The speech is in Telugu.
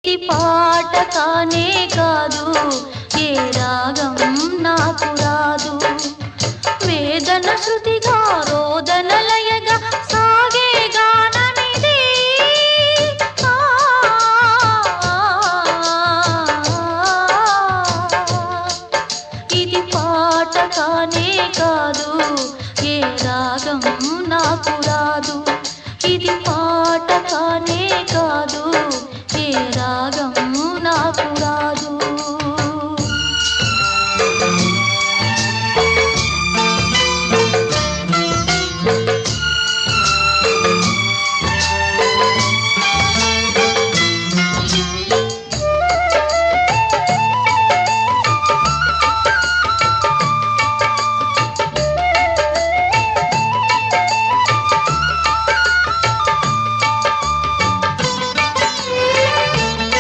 ఇది పాట కానే కాదు, ఏ రాగం నాకు రాదు. వేదన శృతిగా రోదన లయగా సాగే గానమిది. ఇది పాట కానే కాదు, ఏ రాగం నాకు రాదు. ఇది పాట కానే కాదు, ఏ రాగం